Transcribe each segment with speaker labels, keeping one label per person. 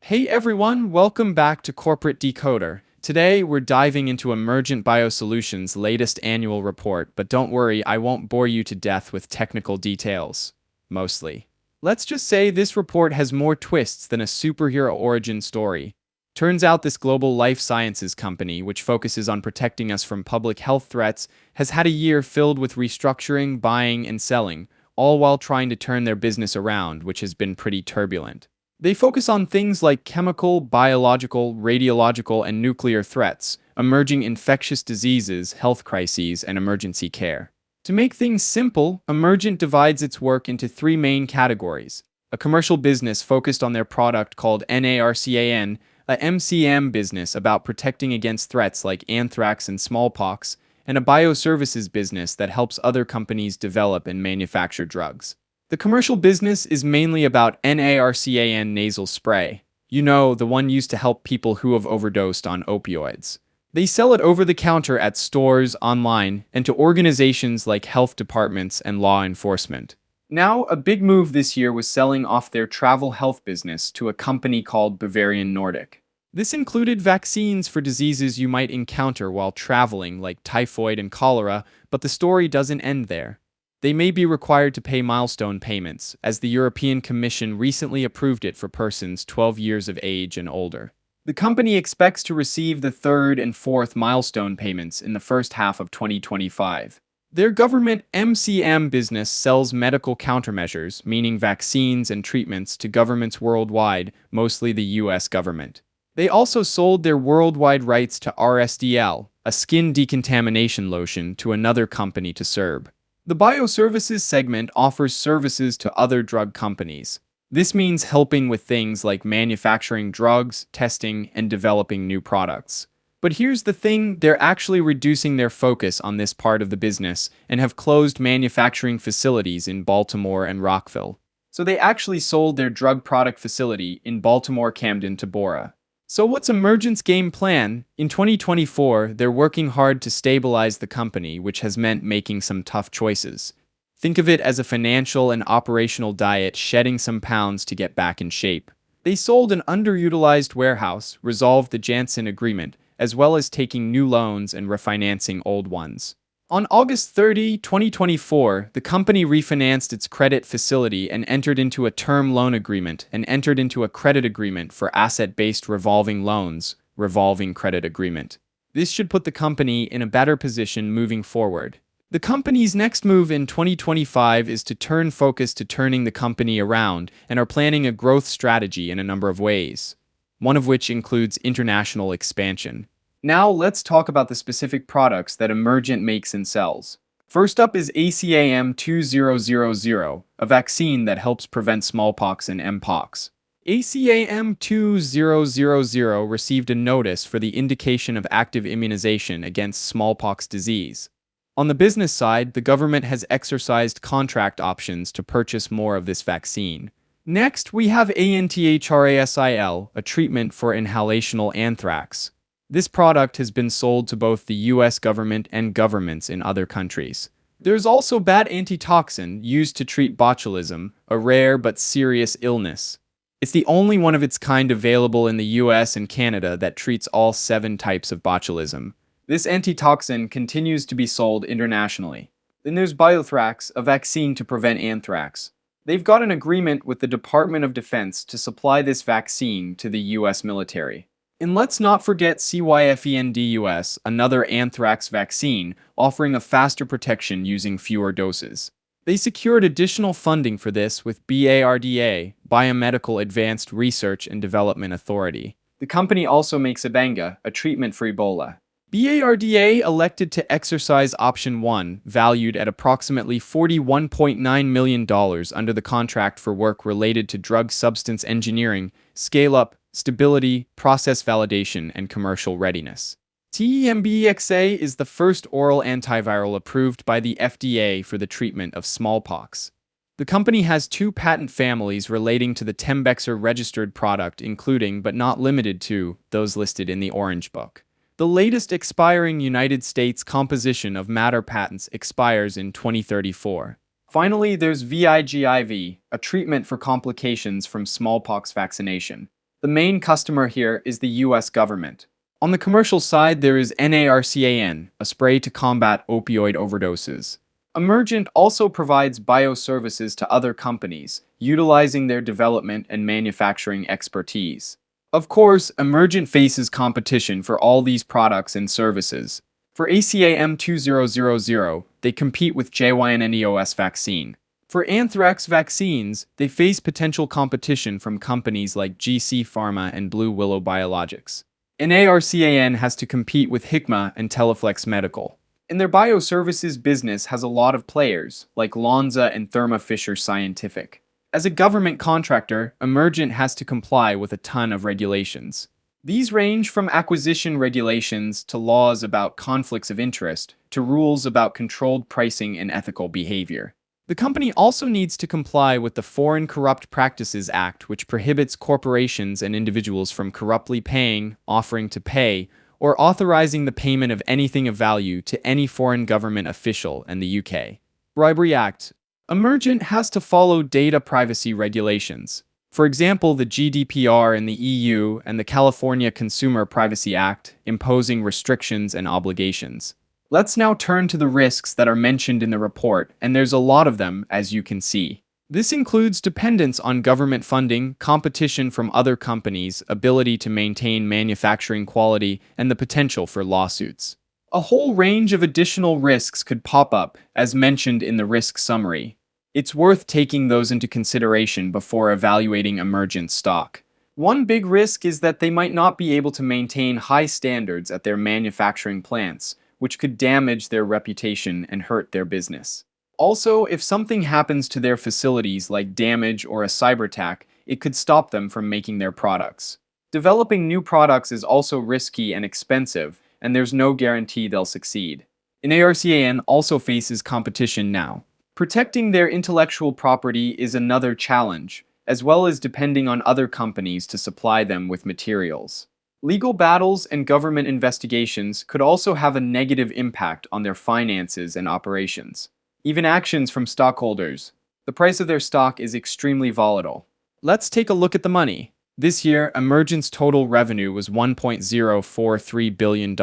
Speaker 1: Hey everyone, welcome back to Corporate Decoder. Today we're diving into Emergent BioSolutions' latest annual report, but don't worry, I won't bore you to death with technical details. Mostly. Let's just say this report has more twists than a superhero origin story. Turns out this global life sciences company, which focuses on protecting us from public health threats, has had a year filled with restructuring, buying, and selling, all while trying to turn their business around, which has been pretty turbulent. They focus on things like chemical, biological, radiological, and nuclear threats, emerging infectious diseases, health crises, and emergency care. To make things simple, Emergent divides its work into three main categories: a commercial business focused on their product called NARCAN, a MCM business about protecting against threats like anthrax and smallpox, and a bioservices business that helps other companies develop and manufacture drugs. The commercial business is mainly about NARCAN nasal spray. You know, the one used to help people who have overdosed on opioids. They sell it over the counter at stores, online, and to organizations like health departments and law enforcement. Now, a big move this year was selling off their travel health business to a company called Bavarian Nordic. This included vaccines for diseases you might encounter while traveling, like typhoid and cholera, but the story doesn't end there. They may be required to pay milestone payments, as the European Commission recently approved it for persons 12 years of age and older. The company expects to receive the third and fourth milestone payments in the first half of 2025. Their government MCM business sells medical countermeasures, meaning vaccines and treatments, to governments worldwide, mostly the US government. They also sold their worldwide rights to RSDL, a skin decontamination lotion, to another company to serve. The bioservices segment offers services to other drug companies. This means helping with things like manufacturing drugs, testing, and developing new products. But here's the thing, they're actually reducing their focus on this part of the business and have closed manufacturing facilities in Baltimore and Rockville. So they actually sold their drug product facility in Baltimore Camden to Bora. So what's Emergent's game plan? In 2024, they're working hard to stabilize the company, which has meant making some tough choices. Think of it as a financial and operational diet, shedding some pounds to get back in shape. They sold an underutilized warehouse, resolved the Janssen agreement, as well as taking new loans and refinancing old ones. On August 30, 2024, the company refinanced its credit facility and entered into a term loan agreement and entered into a credit agreement for asset-based revolving loans, revolving credit agreement. This should put the company in a better position moving forward. The company's next move in 2025 is to turn focus to turning the company around and are planning a growth strategy in a number of ways, one of which includes international expansion. Now let's talk about the specific products that Emergent makes and sells. First up is ACAM-2000, a vaccine that helps prevent smallpox and mpox. ACAM-2000 received a notice for the indication of active immunization against smallpox disease. On the business side, the government has exercised contract options to purchase more of this vaccine. Next, we have ANTHRASIL, a treatment for inhalational anthrax. This product has been sold to both the US government and governments in other countries. There's also bat antitoxin used to treat botulism, a rare but serious illness. It's the only one of its kind available in the US and Canada that treats all 7 types of botulism. This antitoxin continues to be sold internationally. Then there's Biothrax, a vaccine to prevent anthrax. They've got an agreement with the Department of Defense to supply this vaccine to the US military. And let's not forget CYFENDUS, another anthrax vaccine, offering a faster protection using fewer doses. They secured additional funding for this with BARDA, Biomedical Advanced Research and Development Authority. The company also makes Ebanga, a treatment for Ebola. BARDA elected to exercise Option 1, valued at approximately $41.9 million under the contract for work related to drug substance engineering, scale-up, stability, process validation, and commercial readiness. TEMBXA is the first oral antiviral approved by the FDA for the treatment of smallpox. The company has 2 patent families relating to the Tembexa registered product, including, but not limited to, those listed in the Orange Book. The latest expiring United States composition of matter patents expires in 2034. Finally, there's VIGIV, a treatment for complications from smallpox vaccination. The main customer here is the US government. On the commercial side, there is NARCAN, a spray to combat opioid overdoses. Emergent also provides bioservices to other companies, utilizing their development and manufacturing expertise. Of course, Emergent faces competition for all these products and services. For ACAM 2000, they compete with JYNNEOS vaccine. For anthrax vaccines, they face potential competition from companies like GC Pharma and Blue Willow Biologics. NARCAN has to compete with Hikma and Teleflex Medical. And their bioservices business has a lot of players, like Lonza and Thermo Fisher Scientific. As a government contractor, Emergent has to comply with a ton of regulations. These range from acquisition regulations to laws about conflicts of interest to rules about controlled pricing and ethical behavior. The company also needs to comply with the Foreign Corrupt Practices Act, which prohibits corporations and individuals from corruptly paying, offering to pay, or authorizing the payment of anything of value to any foreign government official in the UK. Bribery Act. Emergent has to follow data privacy regulations. For example, the GDPR in the EU and the California Consumer Privacy Act, imposing restrictions and obligations. Let's now turn to the risks that are mentioned in the report, and there's a lot of them, as you can see. This includes dependence on government funding, competition from other companies, ability to maintain manufacturing quality, and the potential for lawsuits. A whole range of additional risks could pop up, as mentioned in the risk summary. It's worth taking those into consideration before evaluating Emergent stock. One big risk is that they might not be able to maintain high standards at their manufacturing plants, which could damage their reputation and hurt their business. Also, if something happens to their facilities like damage or a cyber attack, it could stop them from making their products. Developing new products is also risky and expensive, and there's no guarantee they'll succeed. NARCAN also faces competition now. Protecting their intellectual property is another challenge, as well as depending on other companies to supply them with materials. Legal battles and government investigations could also have a negative impact on their finances and operations. Even actions from stockholders. The price of their stock is extremely volatile. Let's take a look at the money. This year, Emergent's total revenue was $1.043 billion.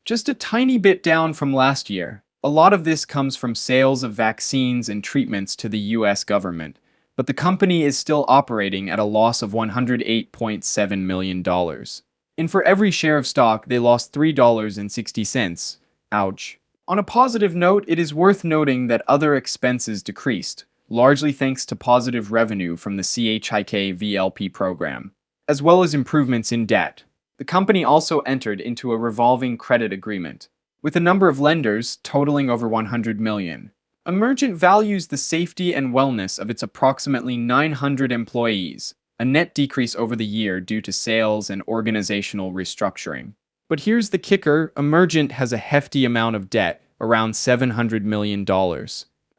Speaker 1: Just a tiny bit down from last year. A lot of this comes from sales of vaccines and treatments to the US government, but the company is still operating at a loss of $108.7 million. And for every share of stock, they lost $3.60. Ouch. On a positive note, it is worth noting that other expenses decreased, largely thanks to positive revenue from the CHIK VLP program, as well as improvements in debt. The company also entered into a revolving credit agreement, with a number of lenders totaling over 100 million. Emergent values the safety and wellness of its approximately 900 employees, a net decrease over the year due to sales and organizational restructuring. But here's the kicker, Emergent has a hefty amount of debt, around $700 million.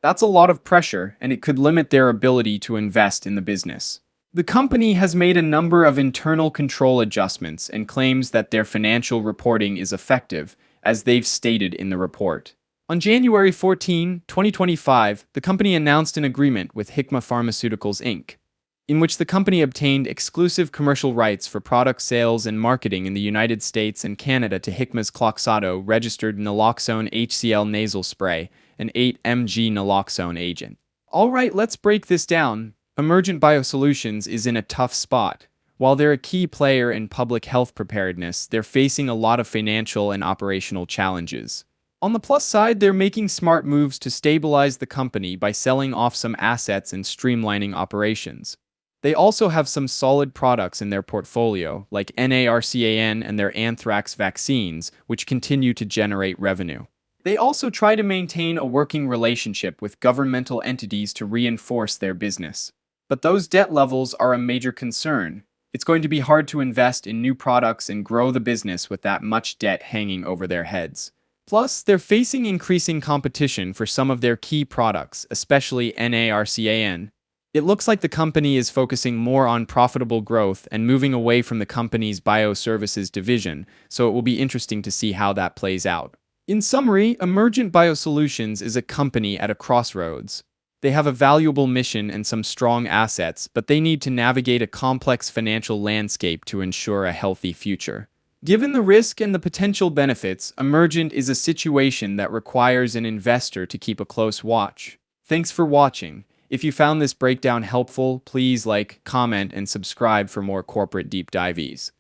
Speaker 1: That's a lot of pressure, and it could limit their ability to invest in the business. The company has made a number of internal control adjustments and claims that their financial reporting is effective, as they've stated in the report. On January 14, 2025, the company announced an agreement with Hikma Pharmaceuticals Inc., in which the company obtained exclusive commercial rights for product sales and marketing in the United States and Canada to Hikma's Kloxxado registered naloxone HCl nasal spray, an 8 mg naloxone agent. Alright, let's break this down. Emergent BioSolutions is in a tough spot. While they're a key player in public health preparedness, they're facing a lot of financial and operational challenges. On the plus side, they're making smart moves to stabilize the company by selling off some assets and streamlining operations. They also have some solid products in their portfolio, like NARCAN and their anthrax vaccines, which continue to generate revenue. They also try to maintain a working relationship with governmental entities to reinforce their business. But those debt levels are a major concern. It's going to be hard to invest in new products and grow the business with that much debt hanging over their heads. Plus, they're facing increasing competition for some of their key products, especially NARCAN. It looks like the company is focusing more on profitable growth and moving away from the company's bioservices division, so it will be interesting to see how that plays out. In summary, Emergent BioSolutions is a company at a crossroads. They have a valuable mission and some strong assets, but they need to navigate a complex financial landscape to ensure a healthy future. Given the risk and the potential benefits, Emergent is a situation that requires an investor to keep a close watch. Thanks for watching. If you found this breakdown helpful, please like, comment, and subscribe for more corporate deep dives.